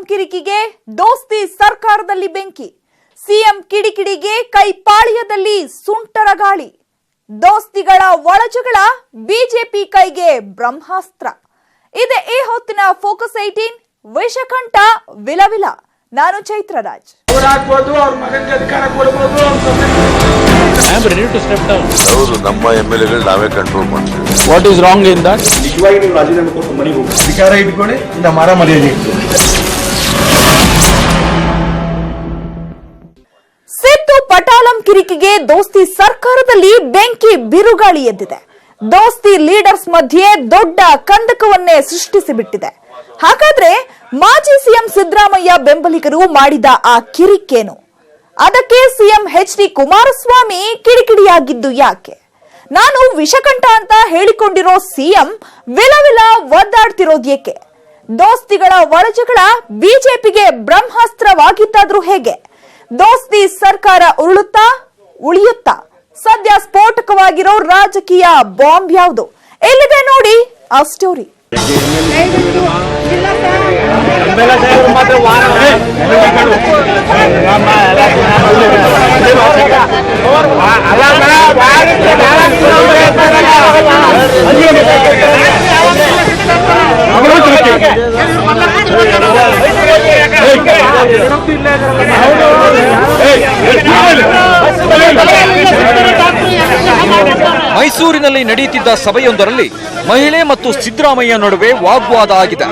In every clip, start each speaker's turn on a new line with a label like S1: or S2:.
S1: ಕಿರಿಕಿಗೆ ದೋಸ್ತಿ ಸರ್ಕಾರದಲ್ಲಿ ಬೆಂಕಿ. ಸಿಎಂ ಕಿಡಿಕಿಡಿಗೆ ಕೈಪಾಳ್ಯದಲ್ಲಿ ಸುಂಟರ ಗಾಳಿ. ದೋಸ್ತಿಗಳ ಒಳಜಗಳ ಬಿಜೆಪಿ ಕೈಗೆ ಬ್ರಹ್ಮಾಸ್ತ್ರ. ಇದೆ ಈ ಹೊತ್ತಿನ ಫೋಕಸ್ 18 ವಿಷಕಂಠ ವಿಲವಿಲ. ನಾನು ಚೈತ್ರರಾಜ್.
S2: ನಮ್ಮ ಎಂಎಲ್ಎಗಳು ನಾವೇ ಕಂಟ್ರೋಲ್ ಮಾಡ್ತೀವಿ.
S3: What is wrong in that?
S4: ನಿಜವಾಗಿ ನೀವು ರಾಜೀನಾಮೆ ಕೊಟ್ಟು ಮನೆಗೆ ಹೋಗಿ ಅಧಿಕಾರ ಇಟ್ಕೊಳ್ಳಿ, ಇಂದ ಮಾರ ಮರ್ಯಾದೆ ಇಟ್ಕೊಳ್ಳಿ.
S1: ಸಿದ್ದು ಪಟಾಲಂ ಕಿರಿಕಿಗೆ ದೋಸ್ತಿ ಸರ್ಕಾರದಲ್ಲಿ ಬೆಂಕಿ ಬಿರುಗಾಳಿ ಎದ್ದಿದೆ. ದೋಸ್ತಿ ಲೀಡರ್ಸ್ ಮಧ್ಯೆ ದೊಡ್ಡ ಕಂದಕವನ್ನೇ ಸೃಷ್ಟಿಸಿಬಿಟ್ಟಿದೆ. ಹಾಗಾದ್ರೆ ಮಾಜಿ ಸಿಎಂ ಸಿದ್ದರಾಮಯ್ಯ ಬೆಂಬಲಿಗರು ಮಾಡಿದ ಆ ಕಿರಿಕೇನು? ಅದಕ್ಕೆ ಸಿಎಂ ಎಚ್.ಡಿ. ಕುಮಾರಸ್ವಾಮಿ ಕಿಡಿಕಿಡಿಯಾಗಿದ್ದು ಯಾಕೆ? ನಾನು ವಿಷಕಂಠ ಅಂತ ಹೇಳಿಕೊಂಡಿರೋ ಸಿಎಂ ವಿಲವಿಲ ಒದ್ದಾಡ್ತಿರೋದ್ಯೇಕೆ? ದೋಸ್ತಿಗಳ ಒಳಜಗಳ ಬಿಜೆಪಿಗೆ ಬ್ರಹ್ಮಾಸ್ತ್ರವಾಗಿದ್ದಾದ್ರೂ ಹೇಗೆ? ದೋಸ್ತಿ ಸರ್ಕಾರ ಉರುಳುತ್ತಾ ಉಳಿಯುತ್ತಾ? ಸದ್ಯ ಸ್ಫೋಟಕವಾಗಿರೋ ರಾಜಕೀಯ ಬಾಂಬ್ ಯಾವುದು? ಎಲ್ಲಿದೆ ನೋಡಿ ಆ ಸ್ಟೋರಿ.
S5: ಮೈಸೂರಿನಲ್ಲಿ ನಡೆಯುತ್ತಿದ್ದ ಸಭೆಯೊಂದರಲ್ಲಿ ಮಹಿಳೆ ಮತ್ತು ಸಿದ್ದರಾಮಯ್ಯ ನಡುವೆ ವಾಗ್ವಾದ ಆಗಿದೆ.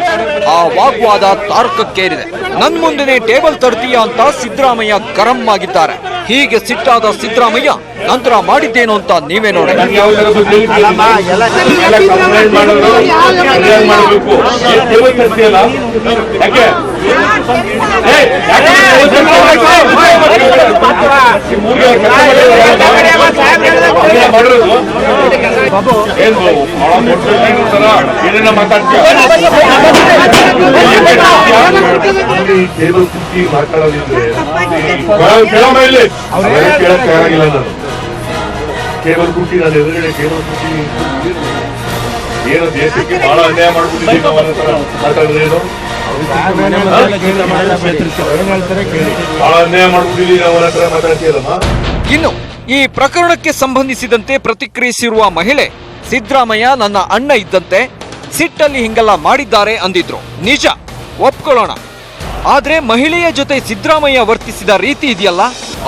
S5: ಆ ವಾಗ್ವಾದ ತಾರಕಕ್ಕೇರಿದೆ. ನನ್ ಮುಂದೆನೆ ಟೇಬಲ್ ತರ್ತೀಯ ಅಂತ ಸಿದ್ದರಾಮಯ್ಯ ಗರಂ ಆಗಿದ್ದಾರೆ. ಹೀಗೆ ಸಿಟ್ಟಾದ ಸಿದ್ದರಾಮಯ್ಯ ನಂತರ ಮಾಡಿದ್ದೇನು ಅಂತ ನೀವೇ ನೋಡಿ.
S6: ಕೇಬಲ್ ಕುಟ್ಟಿ ನಾನು ಎದುರುಗಡೆ ಕೇಬಲ್ ಕುಟ್ಟಿ ಏನು ದೇಶಕ್ಕೆ ಬಹಳ ಅನ್ಯಾಯ ಮಾಡ್ಬಿಟ್ಟಿದ್ದೀವಿ ನಾವು ಮಾತಾಡಿದ್ರೇನು ಬಹಳ ಅನ್ಯಾಯ ಮಾಡ್ಬಿಟ್ಟಿದ್ದೀವಿ ನಾವು ಹತ್ರ ಮಾತಾಡ್ತೀರಮ್ಮ.
S5: ಇನ್ನು ಈ ಪ್ರಕರಣಕ್ಕೆ ಸಂಬಂಧಿಸಿದಂತೆ ಪ್ರತಿಕ್ರಿಯಿಸಿರುವ ಮಹಿಳೆ, ಸಿದ್ದರಾಮಯ್ಯ ನನ್ನ ಅಣ್ಣ ಇದ್ದಂತೆ, ಸಿಟ್ಟಲ್ಲಿ ಹಿಂಗೆಲ್ಲ ಮಾಡಿದ್ದಾರೆ ಅಂದಿದ್ರು. ನಿಜ, ಒಪ್ಕೊಳ್ಳೋಣ. ಆದ್ರೆ ಮಹಿಳೆಯ ಜೊತೆ ಸಿದ್ದರಾಮಯ್ಯ ವರ್ತಿಸಿದ ರೀತಿ ಇದೆಯಲ್ಲ,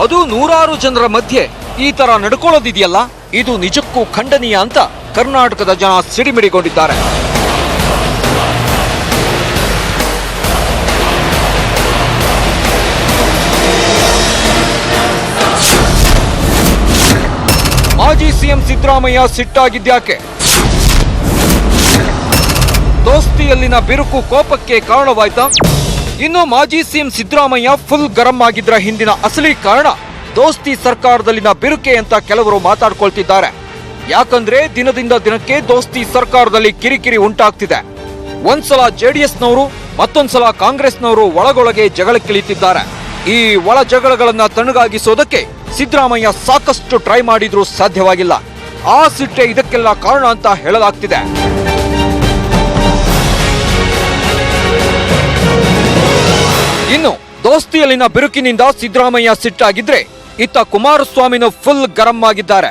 S5: ಅದು ನೂರಾರು ಜನರ ಮಧ್ಯೆ ಈ ತರ ನಡ್ಕೊಳ್ಳೋದಿದೆಯಲ್ಲ, ಇದು ನಿಜಕ್ಕೂ ಖಂಡನೀಯ ಅಂತ ಕರ್ನಾಟಕದ ಜನ ಸಿಡಿಮಿಡಿಗೊಂಡಿದ್ದಾರೆ. ಮಾಜಿ ಸಿಎಂ ಸಿದ್ದರಾಮಯ್ಯ ಸಿಟ್ಟಾಗಿದ್ಯಾಕೆ? ದೋಸ್ತಿಯಲ್ಲಿನ ಬಿರುಕು ಕೋಪಕ್ಕೆ ಕಾರಣವಾಯ್ತಾ? ಇನ್ನು ಮಾಜಿ ಸಿಎಂ ಸಿದ್ದರಾಮಯ್ಯ ಫುಲ್ ಗರಂ ಆಗಿದ್ರ ಹಿಂದಿನ ಅಸಲಿ ಕಾರಣ ದೋಸ್ತಿ ಸರ್ಕಾರದಲ್ಲಿನ ಬಿರುಕೆ ಅಂತ ಕೆಲವರು ಮಾತಾಡ್ಕೊಳ್ತಿದ್ದಾರೆ. ಯಾಕಂದ್ರೆ ದಿನದಿಂದ ದಿನಕ್ಕೆ ದೋಸ್ತಿ ಸರ್ಕಾರದಲ್ಲಿ ಕಿರಿಕಿರಿ ಉಂಟಾಗ್ತಿದೆ. ಒಂದ್ಸಲ ಜೆಡಿಎಸ್ನವರು, ಮತ್ತೊಂದ್ಸಲ ಕಾಂಗ್ರೆಸ್ನವರು ಒಳಗೊಳಗೆ ಜಗಳಕ್ಕಿಳಿತಿದ್ದಾರೆ. ಈ ಒಳ ಜಗಳಗಳನ್ನ ತಣ್ಣಗಾಗಿಸೋದಕ್ಕೆ ಸಿದ್ದರಾಮಯ್ಯ ಸಾಕಷ್ಟು ಟ್ರೈ ಮಾಡಿದ್ರೂ ಸಾಧ್ಯವಾಗಿಲ್ಲ. ಆ ಸಿಟ್ಟೆ ಇದಕ್ಕೆಲ್ಲ ಕಾರಣ ಅಂತ ಹೇಳಲಾಗ್ತಿದೆ. ಇನ್ನು ದೋಸ್ತಿಯಲ್ಲಿನ ಬಿರುಕಿನಿಂದ ಸಿದ್ದರಾಮಯ್ಯ ಸಿಟ್ಟಾಗಿದ್ರೆ, ಇತ್ತ ಕುಮಾರಸ್ವಾಮಿನೂ ಫುಲ್ ಗರಂ ಆಗಿದ್ದಾರೆ.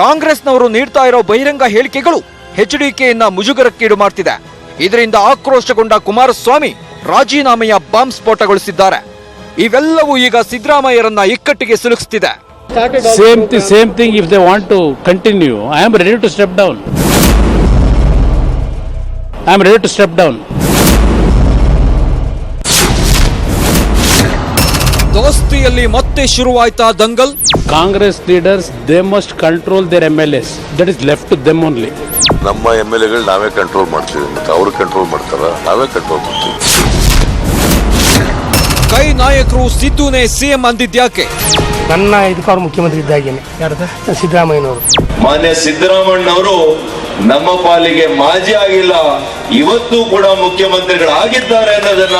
S5: ಕಾಂಗ್ರೆಸ್ನವರು ನೀಡ್ತಾ ಇರೋ ಬಹಿರಂಗ ಹೇಳಿಕೆಗಳು ಎಚ್ಡಿಕೆಯನ್ನ ಮುಜುಗರಕ್ಕೀಡು ಮಾಡ್ತಿದೆ. ಇದರಿಂದ ಆಕ್ರೋಶಗೊಂಡ ಕುಮಾರಸ್ವಾಮಿ ರಾಜೀನಾಮೆಯ ಬಾಂಬ್ ಸ್ಫೋಟಗೊಳಿಸಿದ್ದಾರೆ. ಇವೆಲ್ಲವೂ ಈಗ ಸಿದ್ದರಾಮಯ್ಯರನ್ನ ಇಕ್ಕಟ್ಟಿಗೆ ಸಿಲುಕಿಸುತ್ತಿದೆ.
S3: Same thing. If they want to continue, I am ready to step down.
S5: ದೋಸ್ತಿಯಲ್ಲಿ ಮತ್ತೆ ಶುರುವಾಯ್ತಾ Dangal?
S3: Congress leaders, they must control their MLAs. That is left to them only.
S2: ನಮ್ಮ ಎಂಎಲ್ಎಗಳು ನಾವೇ ಕಂಟ್ರೋಲ್ ಮಾಡ್ತೀವಿ. ಮತ್ತೆ ಅವರು ಕಂಟ್ರೋಲ್ ಮಾಡ್ತಾರ, ನಾವೇ ಕಂಟ್ರೋಲ್ ಮಾಡ್ತೀವಿ.
S5: ಕೈ ನಾಯಕರು ಸಿದ್ದುನೇ ಸಿಎಂ ಅಂದಿದ್ಯಾಕೆ?
S4: ನನ್ನ ಇದಕ್ಕೆ ಮುಖ್ಯಮಂತ್ರಿ ಇದ್ದಾಗೇನೆ ಸಿದ್ದರಾಮಯ್ಯನವರು.
S7: ಮಾನ್ಯ ಸಿದ್ದರಾಮಯ್ಯನವರು ನಮ್ಮ ಪಾಲಿಗೆ ಮಾಜಿ ಆಗಿಲ್ಲ, ಇವತ್ತು ಕೂಡ ಮುಖ್ಯಮಂತ್ರಿಗಳಾಗಿದ್ದಾರೆ ಅನ್ನೋದನ್ನ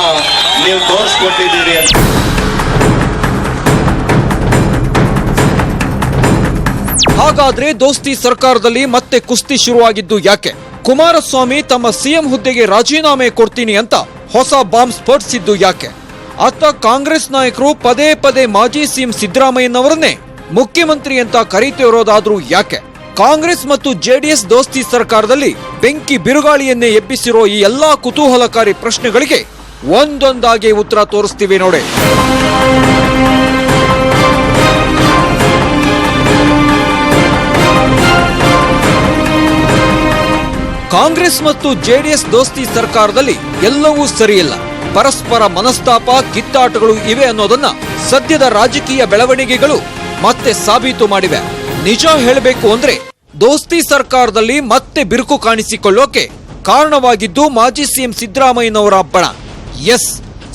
S7: ನೀವು ತೋರಿಸ್ಕೊಟ್ಟಿದ್ದೀರಿ.
S5: ಹಾಗಾದ್ರೆ ದೋಸ್ತಿ ಸರ್ಕಾರದಲ್ಲಿ ಮತ್ತೆ ಕುಸ್ತಿ ಶುರುವಾಗಿದ್ದು ಯಾಕೆ? ಕುಮಾರಸ್ವಾಮಿ ತಮ್ಮ ಸಿಎಂ ಹುದ್ದೆಗೆ ರಾಜೀನಾಮೆ ಕೊಡ್ತೀನಿ ಅಂತ ಹೊಸ ಬಾಂಬ್ ಸ್ಫೋಟಿಸಿದ್ದು ಯಾಕೆ? ಅತ್ತ ಕಾಂಗ್ರೆಸ್ ನಾಯಕರು ಪದೇ ಪದೇ ಮಾಜಿ ಸಿಎಂ ಸಿದ್ದರಾಮಯ್ಯನವರನ್ನೇ ಮುಖ್ಯಮಂತ್ರಿ ಅಂತ ಕರೀತಿರೋದಾದ್ರೂ ಯಾಕೆ? ಕಾಂಗ್ರೆಸ್ ಮತ್ತು ಜೆಡಿಎಸ್ ದೋಸ್ತಿ ಸರ್ಕಾರದಲ್ಲಿ ಬೆಂಕಿ ಬಿರುಗಾಳಿಯನ್ನೇ ಎಬ್ಬಿಸಿರೋ ಈ ಎಲ್ಲಾ ಕುತೂಹಲಕಾರಿ ಪ್ರಶ್ನೆಗಳಿಗೆ ಒಂದೊಂದಾಗಿ ಉತ್ತರ ತೋರಿಸ್ತೀವಿ ನೋಡಿ. ಕಾಂಗ್ರೆಸ್ ಮತ್ತು ಜೆಡಿಎಸ್ ದೋಸ್ತಿ ಸರ್ಕಾರದಲ್ಲಿ ಎಲ್ಲವೂ ಸರಿಯಿಲ್ಲ, ಪರಸ್ಪರ ಮನಸ್ತಾಪ, ಕಿತ್ತಾಟಗಳು ಇವೆ ಅನ್ನೋದನ್ನ ಸದ್ಯದ ರಾಜಕೀಯ ಬೆಳವಣಿಗೆಗಳು ಮತ್ತೆ ಸಾಬೀತು ಮಾಡಿವೆ. ನಿಜ ಹೇಳಬೇಕು ಅಂದ್ರೆ ದೋಸ್ತಿ ಸರ್ಕಾರದಲ್ಲಿ ಮತ್ತೆ ಬಿರುಕು ಕಾಣಿಸಿಕೊಳ್ಳೋಕೆ ಕಾರಣವಾಗಿದ್ದು ಮಾಜಿ ಸಿಎಂ ಸಿದ್ದರಾಮಯ್ಯನವರ ಬಣ. ಎಸ್,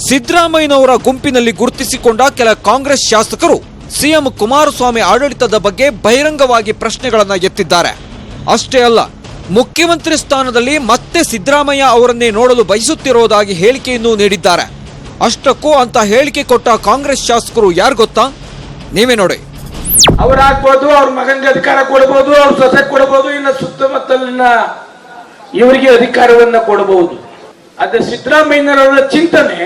S5: ಸಿದ್ದರಾಮಯ್ಯನವರ ಗುಂಪಿನಲ್ಲಿ ಗುರುತಿಸಿಕೊಂಡ ಕೆಲ ಕಾಂಗ್ರೆಸ್ ಶಾಸಕರು ಸಿಎಂ ಕುಮಾರಸ್ವಾಮಿ ಆಡಳಿತದ ಬಗ್ಗೆ ಬಹಿರಂಗವಾಗಿ ಪ್ರಶ್ನೆಗಳನ್ನ ಎತ್ತಿದ್ದಾರೆ. ಅಷ್ಟೇ ಅಲ್ಲ, ಮುಖ್ಯಮಂತ್ರಿ ಸ್ಥಾನದಲ್ಲಿ ಮತ್ತೆ ಸಿದ್ದರಾಮಯ್ಯ ಅವರನ್ನೇ ನೋಡಲು ಬಯಸುತ್ತಿರುವುದಾಗಿ ಹೇಳಿಕೆಯನ್ನು ನೀಡಿದ್ದಾರೆ. ಅಷ್ಟಕ್ಕೂ ಅಂತ ಹೇಳಿಕೆ ಕೊಟ್ಟ ಕಾಂಗ್ರೆಸ್ ಶಾಸಕರು ಯಾರು ಗೊತ್ತಾ? ನೀವೇ ನೋಡಿ.
S8: ಅವರಾಗ್ಬೋದು, ಅವ್ರ ಮಗನಿಗೆ ಅಧಿಕಾರ ಕೊಡಬಹುದು, ಅವ್ರ ಸೊಸೆ ಕೊಡಬಹುದು, ಇನ್ನು ಸುತ್ತಮುತ್ತಲಿನ ಇವರಿಗೆ ಅಧಿಕಾರವನ್ನ ಕೊಡಬಹುದು. ಆದ್ರೆ ಸಿದ್ದರಾಮಯ್ಯನವರ ಚಿಂತನೆ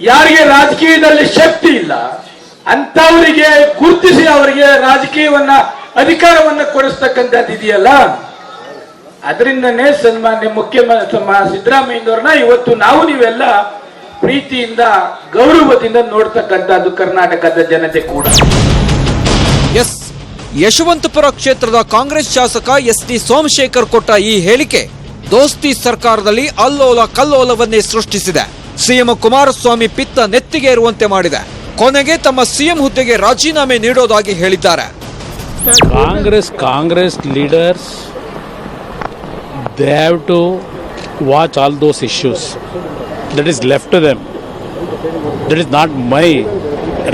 S8: ಯಾರಿಗೆ ರಾಜಕೀಯದಲ್ಲಿ ಶಕ್ತಿ ಇಲ್ಲ ಅಂತವರಿಗೆ ಗುರುತಿಸಿ ಅವರಿಗೆ ರಾಜಕೀಯವನ್ನ ಅಧಿಕಾರವನ್ನ ಕೊಡಿಸ್ತಕ್ಕಂಥದ್ದು ಇದೆಯಲ್ಲ, ಅದರಿಂದನೇ ಸನ್ಮಾನ್ಯ ಮುಖ್ಯಮಂತ್ರಿ ಸಿದ್ದರಾಮಯ್ಯನವ್ರನ್ನ ಇವತ್ತು ನೀವೆಲ್ಲ ಪ್ರೀತಿಯಿಂದ ಗೌರವದಿಂದ ನೋಡ್ತಕ್ಕಂಥದ್ದು ಕರ್ನಾಟಕದ ಜನತೆ ಕೂಡ.
S5: ಎಸ್, ಯಶವಂತಪುರ ಕ್ಷೇತ್ರದ ಕಾಂಗ್ರೆಸ್ ಶಾಸಕ ಎಸ್.ಟಿ. ಸೋಮಶೇಖರ್ ಕೊಟ್ಟ ಈ ಹೇಳಿಕೆ ದೋಸ್ತಿ ಸರ್ಕಾರದಲ್ಲಿ ಅಲ್ಲೋಲ ಕಲ್ಲೋಲವನ್ನೇ ಸೃಷ್ಟಿಸಿದೆ. ಸಿಎಂ ಕುಮಾರಸ್ವಾಮಿ ಪಿತ್ತ ನೆತ್ತಿಗೆ ಇರುವಂತೆ ಮಾಡಿದೆ. ಕೊನೆಗೆ ತಮ್ಮ ಸಿಎಂ ಹುದ್ದೆಗೆ ರಾಜೀನಾಮೆ ನೀಡೋದಾಗಿ ಹೇಳಿದ್ದಾರೆ.
S3: Congress leaders, they have to watch all those issues. That is left to them. That is not my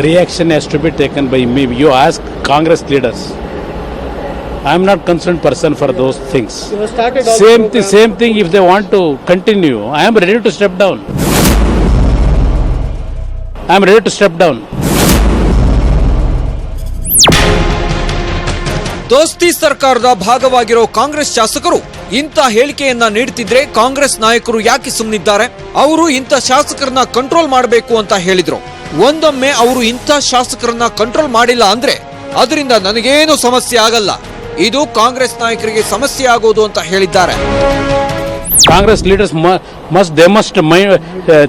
S3: reaction has to be taken by me. You ask Congress leaders. I am not concerned person for those things. Same thing if they want to continue. I am ready to step down.
S5: ದೋಸ್ತಿ ಸರ್ಕಾರದ ಭಾಗವಾಗಿರೋ ಕಾಂಗ್ರೆಸ್ ಶಾಸಕರು ಇಂಥ ಹೇಳಿಕೆಯನ್ನ ನೀಡುತ್ತಿದ್ರೆ ಕಾಂಗ್ರೆಸ್ ನಾಯಕರು ಯಾಕೆ ಸುಮ್ಮನಿದ್ದಾರೆ? ಅವರು ಇಂಥ ಶಾಸಕರನ್ನ ಕಂಟ್ರೋಲ್ ಮಾಡಬೇಕು ಅಂತ ಹೇಳಿದ್ರು. ಒಂದೊಮ್ಮೆ ಅವರು ಇಂಥ ಶಾಸಕರನ್ನ ಕಂಟ್ರೋಲ್ ಮಾಡಿಲ್ಲ ಅಂದ್ರೆ ಅದರಿಂದ ನನಗೇನು ಸಮಸ್ಯೆ ಆಗಲ್ಲ, ಇದು ಕಾಂಗ್ರೆಸ್ ನಾಯಕರಿಗೆ ಸಮಸ್ಯೆ ಆಗೋದು ಅಂತ ಹೇಳಿದ್ದಾರೆ.
S3: Congress leaders must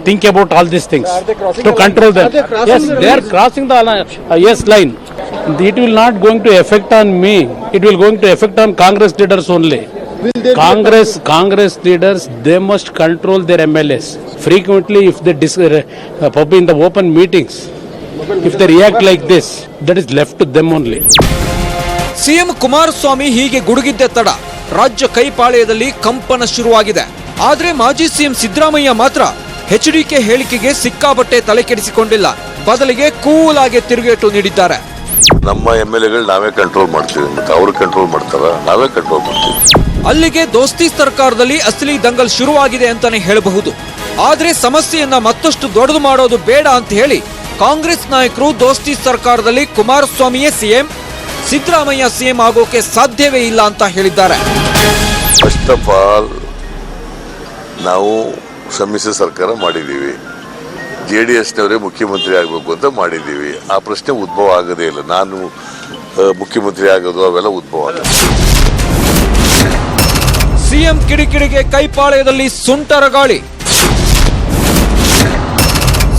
S3: think about all these things to control them. Yes, they are crossing the line. It will not going to affect on me. It will going to affect on Congress leaders only. Congress leaders, they must control their MLAs. Frequently, if they in the open meetings, if they react like this, that is left to them only.
S5: CM Kumaraswamy ಹೀಗೆ ಗುಡುಗಿದ್ದ ತಡ ರಾಜ್ಯ ಕೈಪಾಳ್ಯದಲ್ಲಿ ಕಂಪನ ಶುರುವಾಗಿದೆ. ಆದ್ರೆ ಮಾಜಿ CM Siddaramaiah ಮಾತ್ರ HDK ಹೇಳಿಕೆಗೆ ಸಿಕ್ಕಾಪಟ್ಟೆ ತಲೆ ಕೆಡಿಸಿಕೊಂಡಿಲ್ಲ. ಬದಲಿಗೆ ಕೂಲ್ ಆಗಿ ತಿರುಗೇಟು ನೀಡಿದ್ದಾರೆ.
S2: ನಮ್ಮ MLAಗಳು ನಾವೇ ಕಂಟ್ರೋಲ್ ಮಾಡ್ತೀವಿ, ಮತ್ತೆ ಅವರು ಕಂಟ್ರೋಲ್ ಮಾಡ್ತಾರ, ನಾವೇ ಕಂಟ್ರೋಲ್ ಮಾಡ್ತೀವಿ.
S5: ಅಲ್ಲಿಗೆ ದೋಸ್ತಿ ಸರ್ಕಾರದಲ್ಲಿ ಅಸಲಿ ದಂಗಲ್ ಶುರುವಾಗಿದೆ ಅಂತಾನೆ ಹೇಳಬಹುದು. ಆದ್ರೆ ಸಮಸ್ಯೆಯನ್ನ ಮತ್ತಷ್ಟು ದೊಡ್ಡದು ಮಾಡೋದು ಬೇಡ ಅಂತ ಹೇಳಿ ಕಾಂಗ್ರೆಸ್ ನಾಯಕರು ದೋಸ್ತಿ ಸರ್ಕಾರದಲ್ಲಿ ಕುಮಾರಸ್ವಾಮಿಯೇ ಸಿಎಂ, ಸಿದ್ದರಾಮಯ್ಯ ಸಿಎಂ ಆಗೋಕೆ ಸಾಧ್ಯವೇ ಇಲ್ಲ ಅಂತ ಹೇಳಿದ್ದಾರೆ.
S2: ಫಸ್ಟ್ ಆಫ್ ಆಲ್ ನಾವು ಸಮ್ಮಿಶ್ರ ಸರ್ಕಾರ ಮಾಡಿದ್ದೀವಿ, JDSನವರೇ ಮುಖ್ಯಮಂತ್ರಿ ಆಗಬೇಕು ಅಂತ ಮಾಡಿದ್ದೀವಿ. ಆ ಪ್ರಶ್ನೆ ಉದ್ಭವ ಆಗದೇ ಇಲ್ಲ. ನಾನು ಮುಖ್ಯಮಂತ್ರಿ ಆಗೋದು ಅವೆಲ್ಲ ಉದ್ಭವ ಅಲ್ಲ.
S5: ಸಿಎಂ ಕಿಡಿಕಿಡಿಗೆ ಕೈಪಾಳ್ಯದಲ್ಲಿ ಸುಂಟರ ಗಾಳಿ.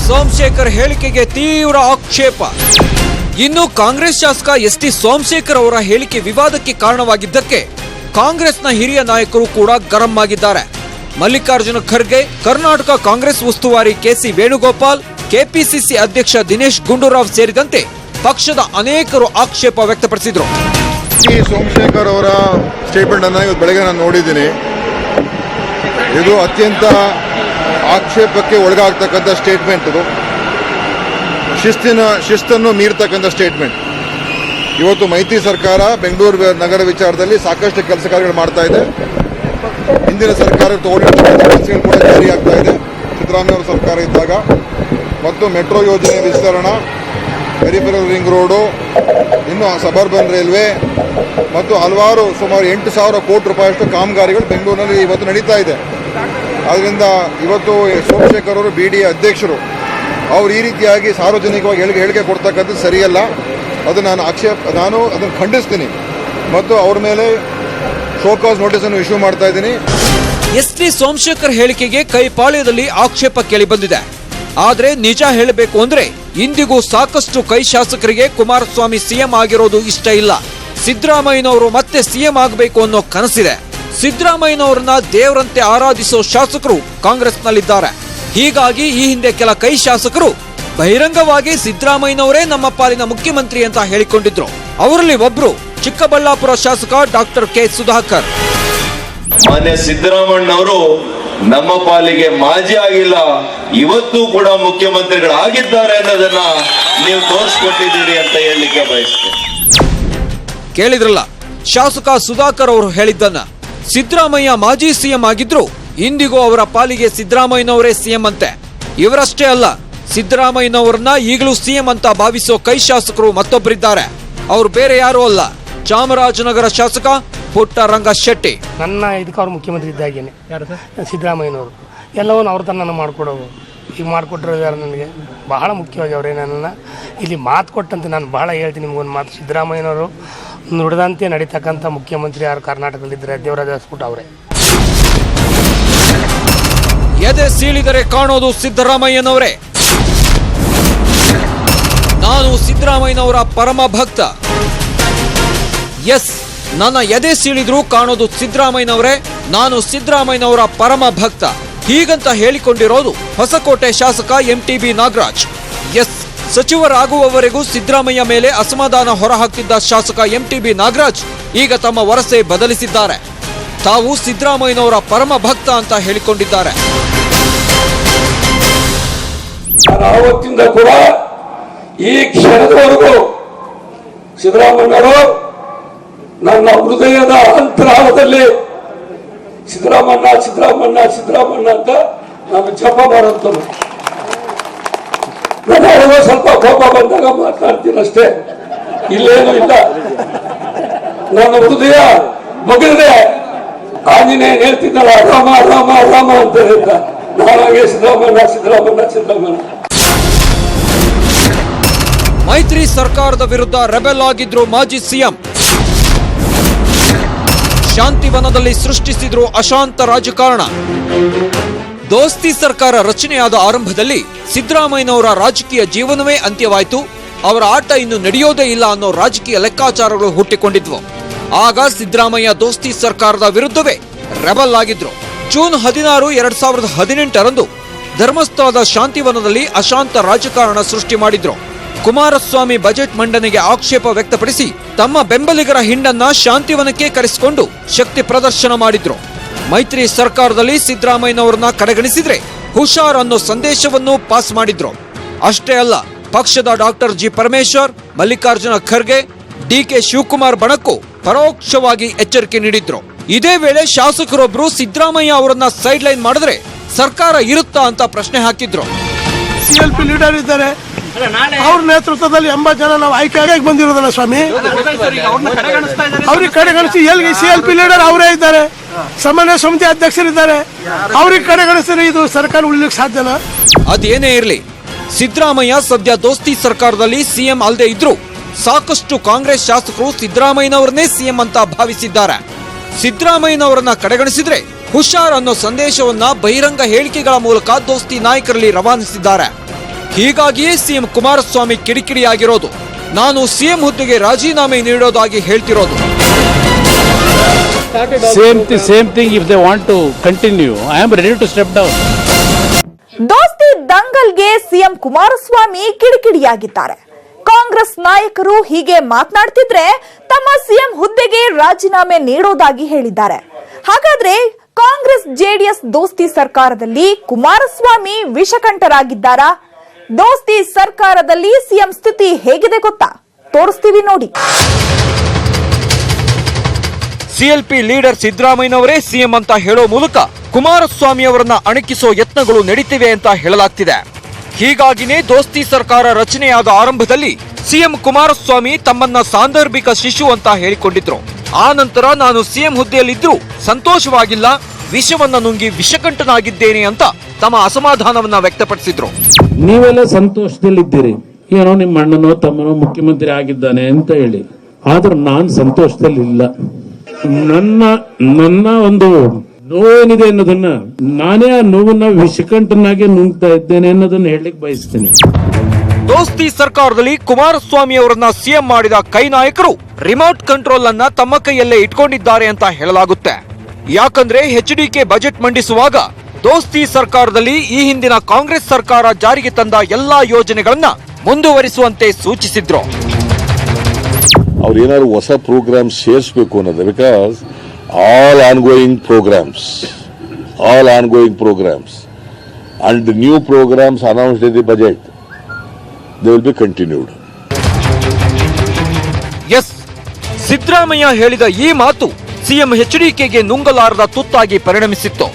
S5: ಸೋಮಶೇಖರ್ ಹೇಳಿಕೆಗೆ ತೀವ್ರ ಆಕ್ಷೇಪ. ಇನ್ನು ಕಾಂಗ್ರೆಸ್ ಶಾಸಕ ಎಸ್.ಟಿ. ಸೋಮಶೇಖರ್ ಅವರ ಹೇಳಿಕೆ ವಿವಾದಕ್ಕೆ ಕಾರಣವಾಗಿದ್ದಕ್ಕೆ ಕಾಂಗ್ರೆಸ್ನ ಹಿರಿಯ ನಾಯಕರು ಕೂಡ ಗರಂ ಆಗಿದ್ದಾರೆ. ಮಲ್ಲಿಕಾರ್ಜುನ ಖರ್ಗೆ, ಕರ್ನಾಟಕ ಕಾಂಗ್ರೆಸ್ ಉಸ್ತುವಾರಿ ಕೆಸಿ ವೇಣುಗೋಪಾಲ್, ಕೆಪಿಸಿಸಿ ಅಧ್ಯಕ್ಷ ದಿನೇಶ್ ಗುಂಡೂರಾವ್ ಸೇರಿದಂತೆ ಪಕ್ಷದ ಅನೇಕರು ಆಕ್ಷೇಪ ವ್ಯಕ್ತಪಡಿಸಿದರು.
S9: ಸೋಮಶೇಖರ್ ಅವರ ಸ್ಟೇಟ್ಮೆಂಟ್ ಅನ್ನು ಇವತ್ತು ಬೆಳಗ್ಗೆ ನಾನು ನೋಡಿದ್ದೀನಿ. ಇದು ಅತ್ಯಂತ ಆಕ್ಷೇಪಕ್ಕೆ ಒಳಗಾಗ್ತಕ್ಕಂಥ ಸ್ಟೇಟ್ಮೆಂಟ್. ಇದು ಶಿಸ್ತನ್ನು ಮೀರ್ತಕ್ಕಂಥ ಸ್ಟೇಟ್ಮೆಂಟ್. ಇವತ್ತು ಮೈತ್ರಿ ಸರ್ಕಾರ ಬೆಂಗಳೂರು ನಗರ ವಿಚಾರದಲ್ಲಿ ಸಾಕಷ್ಟು ಕೆಲಸ ಕಾರ್ಯಗಳು ಮಾಡ್ತಾ ಇದೆ. ಹಿಂದಿನ ಸರ್ಕಾರ ಕೆಲಸಗಳು ಕೂಡ ಜಾರಿಯಾಗ್ತಾ ಇದೆ. ಸಿದ್ದರಾಮಯ್ಯ ಅವರ ಸರ್ಕಾರ ಇದ್ದಾಗ ಮತ್ತು ಮೆಟ್ರೋ ಯೋಜನೆ ವಿಸ್ತರಣಾ, ಪೆರಿಫೆರಲ್ ರಿಂಗ್ ರೋಡು, ಇನ್ನು ಸಬರ್ಬನ್ ರೈಲ್ವೆ ಮತ್ತು ಹಲವಾರು ಸುಮಾರು 8,000 ಕೋಟಿ ರೂಪಾಯಿಯಷ್ಟು ಕಾಮಗಾರಿಗಳು ಬೆಂಗಳೂರಿನಲ್ಲಿ ಇವತ್ತು ನಡೀತಾ ಇದೆ. ಆದ್ದರಿಂದ ಇವತ್ತು ಸೋಮಶೇಖರ್ ಅವರು BDA ಅಧ್ಯಕ್ಷರು, ಅವ್ರು ಈ ರೀತಿಯಾಗಿ ಸಾರ್ವಜನಿಕವಾಗಿ ಹೇಳಿಕೆ ಕೊಡ್ತಕ್ಕಂಥದ್ದು ಸರಿಯಲ್ಲ. ಅದು ನಾನು ಅದನ್ನು ಖಂಡಿಸ್ತೀನಿ ಮತ್ತು ಅವ್ರ ಮೇಲೆ ಶೋಕಾಸ್ ನೋಟಿಸ್ ಅನ್ನು ಇಶ್ಯೂ ಮಾಡ್ತಾ ಇದ್ದೀನಿ.
S5: ಎಸ್.ಟಿ. ಸೋಮಶೇಖರ್ ಹೇಳಿಕೆಗೆ ಕೈಪಾಳ್ಯದಲ್ಲಿ ಆಕ್ಷೇಪ ಕೇಳಿ ಬಂದಿದೆ. ಆದ್ರೆ ನಿಜ ಹೇಳಬೇಕು ಅಂದ್ರೆ ಇಂದಿಗೂ ಸಾಕಷ್ಟು ಕೈ ಶಾಸಕರಿಗೆ ಕುಮಾರಸ್ವಾಮಿ ಸಿಎಂ ಆಗಿರೋದು ಇಷ್ಟ ಇಲ್ಲ. ಸಿದ್ದರಾಮಯ್ಯನವರು ಮತ್ತೆ ಸಿಎಂ ಆಗಬೇಕು ಅನ್ನೋ ಕನಸಿದೆ. ಸಿದ್ದರಾಮಯ್ಯನವರನ್ನ ದೇವರಂತೆ ಆರಾಧಿಸೋ ಶಾಸಕರು ಕಾಂಗ್ರೆಸ್ನಲ್ಲಿದ್ದಾರೆ. ಹೀಗಾಗಿ ಈ ಹಿಂದೆ ಕೆಲ ಕೈ ಶಾಸಕರು ಬಹಿರಂಗವಾಗಿ ಸಿದ್ದರಾಮಯ್ಯನವರೇ ನಮ್ಮ ಪಾಲಿನ ಮುಖ್ಯಮಂತ್ರಿ ಅಂತ ಹೇಳಿಕೊಂಡಿದ್ರು. ಅವರಲ್ಲಿ ಒಬ್ರು ಚಿಕ್ಕಬಳ್ಳಾಪುರ ಶಾಸಕ ಡಾಕ್ಟರ್ ಕೆ ಸುಧಾಕರ್.
S7: ಮಾನ್ಯ ಸಿದ್ದರಾಮಣ್ಣವರು ನಮ್ಮ ಪಾಲಿಗೆ ಮಾಜಿ ಆಗಿಲ್ಲ, ಇವತ್ತು ಕೂಡ ಮುಖ್ಯಮಂತ್ರಿಗಳಾಗಿದ್ದಾರೆ ಅನ್ನೋದನ್ನ ನೀವು ತೋರಿಸ್ಕೊಟ್ಟಿದ್ದೀರಿ ಅಂತ ಹೇಳಲಿಕ್ಕೆ ಬಯಸ್ತೇನೆ.
S5: ಕೇಳಿದ್ರಲ್ಲ ಶಾಸಕ ಸುಧಾಕರ್ ಅವರು ಹೇಳಿದ್ದನ್ನ. ಸಿದ್ದರಾಮಯ್ಯ ಮಾಜಿ ಸಿಎಂ ಆಗಿದ್ರು ಇಂದಿಗೂ ಅವರ ಪಾಲಿಗೆ ಸಿದ್ದರಾಮಯ್ಯನವರೇ ಸಿಎಂ ಅಂತೆ. ಇವರಷ್ಟೇ ಅಲ್ಲ, ಸಿದ್ದರಾಮಯ್ಯನವರನ್ನ ಈಗಲೂ ಸಿಎಂ ಅಂತ ಭಾವಿಸೋ ಕೈ ಶಾಸಕರು ಮತ್ತೊಬ್ಬರಿದ್ದಾರೆ. ಅವ್ರು ಬೇರೆ ಯಾರೂ ಅಲ್ಲ, ಚಾಮರಾಜನಗರ ಶಾಸಕ ಪುಟ್ಟರಂಗ ಶೆಟ್ಟಿ.
S10: ನನ್ನ ಇದಕ್ಕೆ ಅವ್ರು ಮುಖ್ಯಮಂತ್ರಿ ಇದ್ದಾಗೇನೆ ಸಿದ್ದರಾಮಯ್ಯನವರು ಎಲ್ಲವನ್ನು ಅವ್ರ ತನ್ನ ಮಾಡಿಕೊಡೋದು. ಈಗ ಮಾಡಿಕೊಟ್ಟಿರೋದು ಯಾರು ನನಗೆ ಬಹಳ ಮುಖ್ಯವಾಗಿ ಅವರೇ ನನ್ನನ್ನು ಇಲ್ಲಿ ಮಾತು ಕೊಟ್ಟಂತೆ ನಾನು ಬಹಳ ಹೇಳ್ತೀನಿ ನಿಮ್ಗೊಂದು ಮಾತು. ಸಿದ್ದರಾಮಯ್ಯನವರು ನುಡಿದಂತೆ ನಡೀತಕ್ಕಂಥ ಮುಖ್ಯಮಂತ್ರಿ ಯಾರು ಕರ್ನಾಟಕದಲ್ಲಿದ್ದರೆ ದೇವರಾಜ ಅರಸು ಅವರೇ.
S5: ಎದೆ ಸೀಳಿದರೆ ಕಾಣೋದು ಸಿದ್ದರಾಮಯ್ಯನವರೇ. ನಾನು ಸಿದ್ದರಾಮಯ್ಯನವರ ಪರಮ ಭಕ್ತ. ಎಸ್, ನನ್ನ ಎದೆ ಸೀಳಿದ್ರು ಕಾಣೋದು ಸಿದ್ದರಾಮಯ್ಯನವರೇ. ನಾನು ಸಿದ್ದರಾಮಯ್ಯನವರ ಪರಮ ಭಕ್ತ. ಹೀಗಂತ ಹೇಳಿಕೊಂಡಿರೋದು ಹೊಸಕೋಟೆ ಶಾಸಕ ಎಂಟಿಬಿ ನಾಗರಾಜ್. ಎಸ್, ಸಚಿವರಾಗುವವರೆಗೂ ಸಿದ್ದರಾಮಯ್ಯ ಮೇಲೆ ಅಸಮಾಧಾನ ಹೊರಹಾಕ್ತಿದ್ದ ಶಾಸಕ ಎಂಟಿಬಿ ನಾಗರಾಜ್ ಈಗ ತಮ್ಮ ವರಸೆ ಬದಲಿಸಿದ್ದಾರೆ. ತಾವು ಸಿದ್ದರಾಮಯ್ಯನವರ ಪರಮ ಭಕ್ತ ಅಂತ ಹೇಳಿಕೊಂಡಿದ್ದಾರೆ.
S8: ಆವತ್ತಿಂದ ಕೂಡ ಈ ಕ್ಷಣದವರೆಗೂ ಸಿದ್ದರಾಮಯ್ಯನವರು ನನ್ನ ಹೃದಯದ ಅಂತರಾಳದಲ್ಲಿ ಸಿದ್ದರಾಮಣ್ಣ ಸಿದ್ದರಾಮಣ್ಣ ಸಿದ್ದರಾಮಣ್ಣ ಅಂತ ನಾನು ಜಪ ಮಾಡುತ್ತೇನೆ. ನನಗೆ ಸ್ವಲ್ಪ ಕೋಪ ಬಂದಾಗ ಮಾತನಾಡ್ತೀನಿ ಅಷ್ಟೇ, ಇಲ್ಲೇನು ಇಲ್ಲ. ನನ್ನ ಹೃದಯ ಬಗಲಿದೆ. ಆಂಜನೇಯ ಹೇಳ್ತಿದ್ದಲ್ಲ ರಾಮ ರಾಮ ರಾಮ ಅಂತ ಹೇಳ್ತ, ನಾನಾಗೆ ಸಿದ್ದರಾಮಣ್ಣ ಸಿದ್ದರಾಮಣ್ಣ ಸಿದ್ದರಾಮಣ್ಣ.
S5: ಮೈತ್ರಿ ಸರ್ಕಾರದ ವಿರುದ್ಧ ರೆಬೆಲ್ ಆಗಿದ್ರು ಮಾಜಿ ಸಿಎಂ. ಶಾಂತಿವನದಲ್ಲಿ ಸೃಷ್ಟಿಸಿದ್ರು ಅಶಾಂತ ರಾಜಕಾರಣ. ದೋಸ್ತಿ ಸರ್ಕಾರ ರಚನೆಯಾದ ಆರಂಭದಲ್ಲಿ ಸಿದ್ದರಾಮಯ್ಯನವರ ರಾಜಕೀಯ ಜೀವನವೇ ಅಂತ್ಯವಾಯಿತು. ಅವರ ಆಟ ಇನ್ನು ನಡೆಯೋದೇ ಇಲ್ಲ ಅನ್ನೋ ರಾಜಕೀಯ ಲೆಕ್ಕಾಚಾರಗಳು ಹುಟ್ಟಿಕೊಂಡಿದ್ವು. ಆಗ ಸಿದ್ದರಾಮಯ್ಯ ದೋಸ್ತಿ ಸರ್ಕಾರದ ವಿರುದ್ಧವೇ ರೆಬಲ್ ಆಗಿದ್ರು. ಜೂನ್ 16, 2018ರಂದು ಧರ್ಮಸ್ಥಳದ ಶಾಂತಿವನದಲ್ಲಿ ಅಶಾಂತ ರಾಜಕಾರಣ ಸೃಷ್ಟಿ ಮಾಡಿದ್ರು. ಕುಮಾರಸ್ವಾಮಿ ಬಜೆಟ್ ಮಂಡನೆಗೆ ಆಕ್ಷೇಪ ವ್ಯಕ್ತಪಡಿಸಿ ತಮ್ಮ ಬೆಂಬಲಿಗರ ಹಿಂಡನ್ನ ಶಾಂತಿವನಕ್ಕೆ ಕರೆಸಿಕೊಂಡು ಶಕ್ತಿ ಪ್ರದರ್ಶನ ಮಾಡಿದ್ರು. ಮೈತ್ರಿ ಸರ್ಕಾರದಲ್ಲಿ ಸಿದ್ದರಾಮಯ್ಯನವರನ್ನ ಕಡೆಗಣಿಸಿದ್ರೆ ಹುಷಾರ್ ಅನ್ನೋ ಸಂದೇಶವನ್ನು ಪಾಸ್ ಮಾಡಿದ್ರು. ಅಷ್ಟೇ ಅಲ್ಲ, ಪಕ್ಷದ doctor G Parameshwar, Mallikarjuna Kharge, DK Shivakumar ಬಣಕ್ಕೂ ಪರೋಕ್ಷವಾಗಿ ಎಚ್ಚರಿಕೆ ನೀಡಿದ್ರು. ಇದೇ ವೇಳೆ ಶಾಸಕರೊಬ್ರು ಸಿದ್ದರಾಮಯ್ಯ ಅವರನ್ನ ಸೈಡ್ ಲೈನ್ ಮಾಡಿದ್ರೆ ಸರ್ಕಾರ ಇರುತ್ತಾ ಅಂತ ಪ್ರಶ್ನೆ ಹಾಕಿದ್ರು.
S10: ಸಿಎಲ್ಪಿ ಲೀಡರ್ ಇದ್ದಾರೆ, ಅವ್ರ ನೇತೃತ್ವದಲ್ಲಿ 80 ಜನ ನಾವು ಆಯ್ಕೆ ಬಂದಿರೋದಲ್ಲ ಸ್ವಾಮಿ. ಅವ್ರಿಗೆ ಕಡೆಗಣಿಸಿ ಎಲ್ಲಿ ಸಿಎಲ್ಪಿ ಲೀಡರ್ ಅವರೇ ಇದ್ದಾರೆ, ಸಮನ್ವಯ ಸಮಿತಿ ಅಧ್ಯಕ್ಷರಿದ್ದಾರೆ. ಅವ್ರಿಗೆ ಕಡೆಗಣಿಸಿದ್ರೆ ಇದು ಸರ್ಕಾರ ಉಳಿಲಿಕ್ಕೆ ಸಾಧ್ಯನಾ?
S5: ಅದೇನೇ ಇರಲಿ, ಸಿದ್ದರಾಮಯ್ಯ ಸದ್ಯ ದೋಸ್ತಿ ಸರ್ಕಾರದಲ್ಲಿ ಸಿಎಂ ಅಲ್ಲದೆ ಇದ್ರು ಸಾಕಷ್ಟು ಕಾಂಗ್ರೆಸ್ ಶಾಸಕರು ಸಿದ್ದರಾಮಯ್ಯನವರನ್ನೇ ಸಿಎಂ ಅಂತ ಭಾವಿಸಿದ್ದಾರೆ. ಸಿದ್ದರಾಮಯ್ಯನವರನ್ನ ಕಡೆಗಣಿಸಿದ್ರೆ ಹುಷಾರ್ ಅನ್ನೋ ಸಂದೇಶವನ್ನ ಬಹಿರಂಗ ಹೇಳಿಕೆಗಳ ಮೂಲಕ ದೋಸ್ತಿ ನಾಯಕರಲ್ಲಿ ರವಾನಿಸಿದ್ದಾರೆ. ಹೀಗಾಗಿಯೇ ಸಿಎಂ ಕುಮಾರಸ್ವಾಮಿ ಕಿಡಿಕಿಡಿಯಾಗಿರೋದು. ನಾನು ಸಿಎಂ ಹುದ್ದೆಗೆ ರಾಜೀನಾಮೆ ನೀಡೋದಾಗಿ ಹೇಳ್ತಿರೋದು.
S3: Same thing. If they want to continue, I am ready to step down.
S1: ದೋಸ್ತಿ ದಂಗಲ್ಗೆ ಸಿಎಂ ಕುಮಾರಸ್ವಾಮಿ ಕಿಡಿಕಿಡಿಯಾಗಿದ್ದಾರೆ. ಕಾಂಗ್ರೆಸ್ ನಾಯಕರು ಹೀಗೆ ಮಾತನಾಡ್ತಿದ್ರೆ ತಮ್ಮ ಸಿಎಂ ಹುದ್ದೆಗೆ ರಾಜೀನಾಮೆ ನೀಡೋದಾಗಿ ಹೇಳಿದ್ದಾರೆ. ಹಾಗಾದ್ರೆ ಕಾಂಗ್ರೆಸ್ ಜೆಡಿಎಸ್ ದೋಸ್ತಿ ಸರ್ಕಾರದಲ್ಲಿ ಕುಮಾರಸ್ವಾಮಿ ವಿಷಕಂಠರಾಗಿದ್ದಾರಾ? ದೋಸ್ತಿ ಸರ್ಕಾರದಲ್ಲಿ ಸಿಎಂ ಸ್ಥಿತಿ ಹೇಗಿದೆ ಗೊತ್ತಾ? ತೋರಿಸ್ತೀವಿ ನೋಡಿ.
S5: ಸಿಎಲ್ಪಿ ಲೀಡರ್ ಸಿದ್ದರಾಮಯ್ಯನವರೇ ಸಿಎಂ ಅಂತ ಹೇಳೋ ಮೂಲಕ ಕುಮಾರಸ್ವಾಮಿ ಅವರನ್ನ ಅಣಕಿಸೋ ಯತ್ನಗಳು ನಡೀತಿವೆ ಅಂತ ಹೇಳಲಾಗ್ತಿದೆ. ಹೀಗಾಗಿನೇ ದೋಸ್ತಿ ಸರ್ಕಾರ ರಚನೆಯಾದ ಆರಂಭದಲ್ಲಿ ಸಿಎಂ ಕುಮಾರಸ್ವಾಮಿ ತಮ್ಮನ್ನ ಸಾಂದರ್ಭಿಕ ಶಿಶು ಅಂತ ಹೇಳಿಕೊಂಡಿದ್ರು. ಆ ನಂತರ ನಾನು ಸಿಎಂ ಹುದ್ದೆಯಲ್ಲಿದ್ರೂ ಸಂತೋಷವಾಗಿಲ್ಲ, ವಿಷವನ್ನ ನುಂಗಿ ವಿಷಕಂಠನಾಗಿದ್ದೇನೆ ಅಂತ ತಮ್ಮ ಅಸಮಾಧಾನವನ್ನ ವ್ಯಕ್ತಪಡಿಸಿದ್ರು.
S3: ನೀವೆಲ್ಲ ಸಂತೋಷದಲ್ಲಿದ್ದೀರಿ, ಏನೋ ನಿಮ್ಮ ಅಣ್ಣನೋ ತಮ್ಮನೋ ಮುಖ್ಯಮಂತ್ರಿ ಆಗಿದ್ದಾನೆ ಅಂತ ಹೇಳಿ. ಆದ್ರೆ ನಾನು ಸಂತೋಷದಲ್ಲಿಲ್ಲ. ನನ್ನ ಒಂದು ನೋವೇನಿದೆ ಅನ್ನೋದನ್ನ, ನಾನೇ ಆ ನೋವನ್ನ ವಿಷಕಂಠನಾಗೆ ನುಂಗ್ತಾ ಇದ್ದೇನೆ ಅನ್ನೋದನ್ನ ಹೇಳಲಿಕ್ಕೆ ಬಯಸ್ತೇನೆ.
S5: ದೋಸ್ತಿ ಸರ್ಕಾರದಲ್ಲಿ ಕುಮಾರಸ್ವಾಮಿ ಅವರನ್ನ ಸಿಎಂ ಮಾಡಿದ ಕೈ ನಾಯಕರು ರಿಮೋಟ್ ಕಂಟ್ರೋಲ್ ಅನ್ನ ತಮ್ಮ ಕೈಯಲ್ಲೇ ಇಟ್ಕೊಂಡಿದ್ದಾರೆ ಅಂತ ಹೇಳಲಾಗುತ್ತೆ. ಯಾಕಂದ್ರೆ HDK ಬಜೆಟ್ ಮಂಡಿಸುವಾಗ ದೋಸ್ತಿ ಸರ್ಕಾರದಲ್ಲಿ ಈ ಹಿಂದಿನ ಕಾಂಗ್ರೆಸ್ ಸರ್ಕಾರ ಜಾರಿಗೆ ತಂದ ಎಲ್ಲಾ ಯೋಜನೆಗಳನ್ನ ಮುಂದುವರಿಸುವಂತೆ ಸೂಚಿಸಿದ್ರು.
S2: ಅವ್ರೇನಾದ್ರು ಹೊಸ ಪ್ರೋಗ್ರಾಮ್ಸ್ ಸೇರಿಸಬೇಕು ಅನ್ನೋದು, because all ongoing programs and the new programs announced in the budget, they will be continued.
S5: Yes, Siddaramaiah ಹೇಳಿದ ಈ ಮಾತು ಸಿಎಂ HDKಗೆ ನುಂಗಲಾರದ ತುತ್ತಾಗಿ ಪರಿಣಮಿಸಿತ್ತು.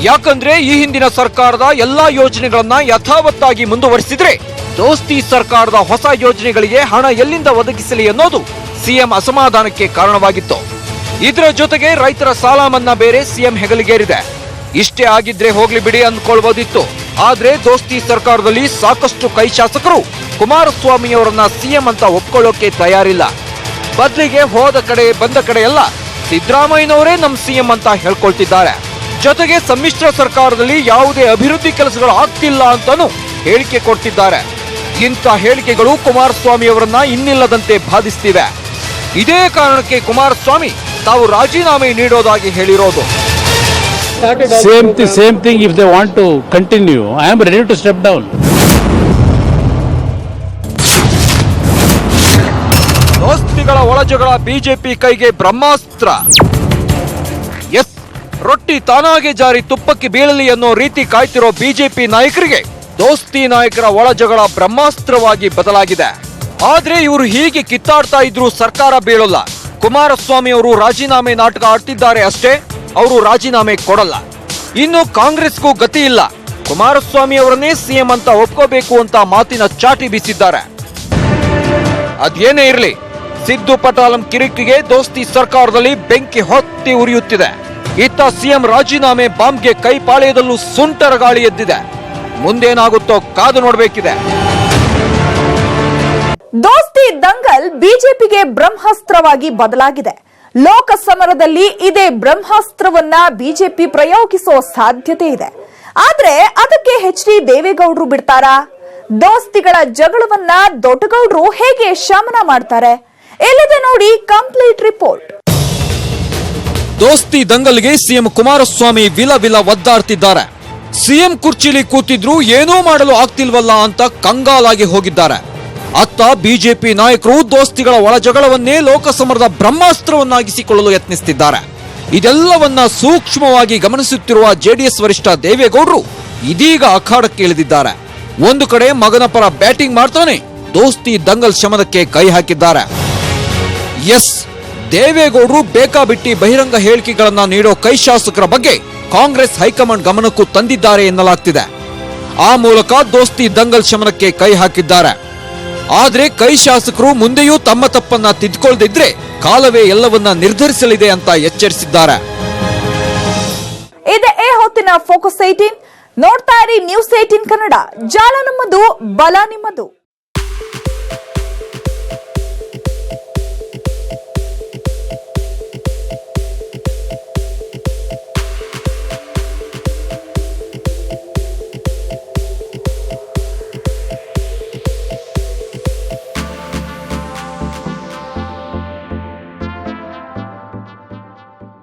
S5: ಯಾಕಂದ್ರೆ ಈ ಹಿಂದಿನ ಸರ್ಕಾರದ ಎಲ್ಲಾ ಯೋಜನೆಗಳನ್ನ ಯಥಾವತ್ತಾಗಿ ಮುಂದುವರಿಸಿದ್ರೆ ದೋಸ್ತಿ ಸರ್ಕಾರದ ಹೊಸ ಯೋಜನೆಗಳಿಗೆ ಹಣ ಎಲ್ಲಿಂದ ಒದಗಿಸಲಿ ಅನ್ನೋದು ಸಿಎಂ ಅಸಮಾಧಾನಕ್ಕೆ ಕಾರಣವಾಗಿತ್ತು. ಇದರ ಜೊತೆಗೆ ರೈತರ ಸಾಲ ಮನ್ನಾ ಬೇರೆ ಸಿಎಂ ಹೆಗಲಿಗೇರಿದೆ. ಇಷ್ಟೇ ಆಗಿದ್ರೆ ಹೋಗ್ಲಿ ಬಿಡಿ ಅಂದ್ಕೊಳ್ಬಹುದಿತ್ತು. ಆದ್ರೆ ದೋಸ್ತಿ ಸರ್ಕಾರದಲ್ಲಿ ಸಾಕಷ್ಟು ಕೈ ಶಾಸಕರು ಕುಮಾರಸ್ವಾಮಿ ಅವರನ್ನ ಸಿಎಂ ಅಂತ ಒಪ್ಕೊಳ್ಳೋಕೆ ತಯಾರಿಲ್ಲ. ಬದಲಿಗೆ ಹೋದ ಕಡೆ ಬಂದ ಕಡೆ ಎಲ್ಲ ಸಿದ್ದರಾಮಯ್ಯನವರೇ ನಮ್ ಸಿಎಂ ಅಂತ ಹೇಳ್ಕೊಳ್ತಿದ್ದಾರೆ. ಜೊತೆಗೆ ಸಮ್ಮಿಶ್ರ ಸರ್ಕಾರದಲ್ಲಿ ಯಾವುದೇ ಅಭಿವೃದ್ಧಿ ಕೆಲಸಗಳು ಆಗ್ತಿಲ್ಲ ಅಂತಾನು ಹೇಳಿಕೆ ಕೊಡ್ತಿದ್ದಾರೆ. ಇಂಥ ಹೇಳಿಕೆಗಳು ಕುಮಾರಸ್ವಾಮಿ ಅವರನ್ನ ಇನ್ನಿಲ್ಲದಂತೆ ಬಾಧಿಸ್ತಿವೆ. ಇದೇ ಕಾರಣಕ್ಕೆ ಕುಮಾರಸ್ವಾಮಿ ತಾವು ರಾಜೀನಾಮೆ ನೀಡೋದಾಗಿ ಹೇಳಿರೋದು.
S3: Same thing. If they want to continue, I am ready to step down.
S5: ದೋಸ್ತಿಗಳ ಒಳಜಗಳ ಬಿಜೆಪಿ ಕೈಗೆ ಬ್ರಹ್ಮಾಸ್ತ್ರ. ಎಸ್, ರೊಟ್ಟಿ ತಾನಾಗೆ ಜಾರಿ ತುಪ್ಪಕ್ಕೆ ಬೀಳಲಿ ಅನ್ನೋ ರೀತಿ ಕಾಯ್ತಿರೋ ಬಿಜೆಪಿ ನಾಯಕರಿಗೆ ದೋಸ್ತಿ ನಾಯಕರ ಒಳಜಗಳ ಬ್ರಹ್ಮಾಸ್ತ್ರವಾಗಿ ಬದಲಾಗಿದೆ. ಆದ್ರೆ ಇವರು ಹೀಗೆ ಕಿತ್ತಾಡ್ತಾ ಇದ್ರು ಸರ್ಕಾರ ಬೀಳಲ್ಲ. ಕುಮಾರಸ್ವಾಮಿ ಅವರು ರಾಜೀನಾಮೆ ನಾಟಕ ಆಡ್ತಿದ್ದಾರೆ ಅಷ್ಟೇ, ಅವರು ರಾಜೀನಾಮೆ ಕೊಡಲ್ಲ. ಇನ್ನು ಕಾಂಗ್ರೆಸ್ಗೂ ಗತಿ ಇಲ್ಲ, ಕುಮಾರಸ್ವಾಮಿ ಅವರನ್ನೇ ಸಿಎಂ ಅಂತ ಒಪ್ಕೋಬೇಕು ಅಂತ ಮಾತಿನ ಚಾಟಿ ಬೀಸಿದ್ದಾರೆ. ಅದೇನೇ ಇರಲಿ, ಸಿದ್ದು ಪಟಾಲಂ ಕಿರಿಕಿಗೆ ದೋಸ್ತಿ ಸರ್ಕಾರದಲ್ಲಿ ಬೆಂಕಿ ಹೊತ್ತಿ ಉರಿಯುತ್ತಿದೆ. ಇತ್ತ ಸಿಎಂ ರಾಜೀನಾಮೆ ಬಾಂಬ್ಗೆ ಕೈಪಾಳ್ಯದಲ್ಲೂ ಸುಂಟರ ಗಾಳಿ ಎದ್ದಿದೆ. ಮುಂದೇನಾಗುತ್ತೋ ಕಾದು ನೋಡಬೇಕಿದೆ.
S1: ದೋಸ್ತಿ ದಂಗಲ್ ಬಿಜೆಪಿಗೆ ಬ್ರಹ್ಮಾಸ್ತ್ರವಾಗಿ ಬದಲಾಗಿದೆ. ಲೋಕಸಮರದಲ್ಲಿ ಇದೇ ಬ್ರಹ್ಮಾಸ್ತ್ರವನ್ನ ಬಿಜೆಪಿ ಪ್ರಯೋಗಿಸೋ ಸಾಧ್ಯತೆ ಇದೆ. ಆದ್ರೆ ಅದಕ್ಕೆ HD ದೇವೇಗೌಡರು ಬಿಡ್ತಾರಾ? ದೋಸ್ತಿಗಳ ಜಗಳವನ್ನ ದೊಡ್ಡಗೌಡರು ಹೇಗೆ ಶಮನ ಮಾಡ್ತಾರೆ? ಎಲ್ಲಿದೆ ನೋಡಿ ಕಂಪ್ಲೀಟ್ ರಿಪೋರ್ಟ್.
S5: ದೋಸ್ತಿ ದಂಗಲ್ಗೆ ಸಿಎಂ ಕುಮಾರಸ್ವಾಮಿ ವಿಲ ವಿಲ ಒದ್ದಾಡ್ತಿದ್ದಾರೆ. ಸಿಎಂ ಕುರ್ಚಿಲಿ ಕೂತಿದ್ರು ಏನೂ ಮಾಡಲು ಆಗ್ತಿಲ್ವಲ್ಲ ಅಂತ ಕಂಗಾಲಾಗಿ ಹೋಗಿದ್ದಾರೆ. ಅತ್ತ ಬಿಜೆಪಿ ನಾಯಕರು ದೋಸ್ತಿಗಳ ಒಳಜಗಳವನ್ನೇ ಲೋಕಸಮರದ ಬ್ರಹ್ಮಾಸ್ತ್ರವನ್ನಾಗಿಸಿಕೊಳ್ಳಲು ಯತ್ನಿಸುತ್ತಿದ್ದಾರೆ. ಇದೆಲ್ಲವನ್ನ ಸೂಕ್ಷ್ಮವಾಗಿ ಗಮನಿಸುತ್ತಿರುವ ಜೆಡಿಎಸ್ ವರಿಷ್ಠ ದೇವೇಗೌಡರು ಇದೀಗ ಅಖಾಡಕ್ಕೆ ಇಳಿದಿದ್ದಾರೆ. ಒಂದು ಕಡೆ ಮಗನ ಪರ ಬ್ಯಾಟಿಂಗ್ ಮಾಡ್ತಾನೆ ದೋಸ್ತಿ ದಂಗಲ್ ಶಮನಕ್ಕೆ ಕೈ ಹಾಕಿದ್ದಾರೆ. ಎಸ್, ದೇವೇಗೌಡರು ಬೇಕಾಬಿಟ್ಟಿ ಬಹಿರಂಗ ಹೇಳಿಕೆಗಳನ್ನ ನೀಡೋ ಕೈ ಶಾಸಕರ ಬಗ್ಗೆ ಕಾಂಗ್ರೆಸ್ ಹೈಕಮಾಂಡ್ ಗಮನಕ್ಕೂ ತಂದಿದ್ದಾರೆ ಎನ್ನಲಾಗ್ತಿದೆ. ಆ ಮೂಲಕ ದೋಸ್ತಿ ದಂಗಲ್ ಶಮನಕ್ಕೆ ಕೈ ಹಾಕಿದ್ದಾರೆ. ಆದ್ರೆ ಕೈ ಶಾಸಕರು ಮುಂದೆಯೂ ತಮ್ಮ ತಪ್ಪನ್ನ ತಿದ್ದುಕೊಳ್ಳದಿದ್ರೆ ಕಾಲವೇ ಎಲ್ಲವನ್ನ ನಿರ್ಧರಿಸಲಿದೆ ಅಂತ ಎಚ್ಚರಿಸಿದ್ದಾರೆ.
S1: ಇದೆ ಈ ಹೊತ್ತಿನ ಫೋಕಸ್ 18. ನೋಡ್ತಾ ಇರಿ ನ್ಯೂಸ್ 18 ಕನ್ನಡ. ಜಾಲ ನಮ್ಮದು, ಬಲ ನಿಮ್ಮದು.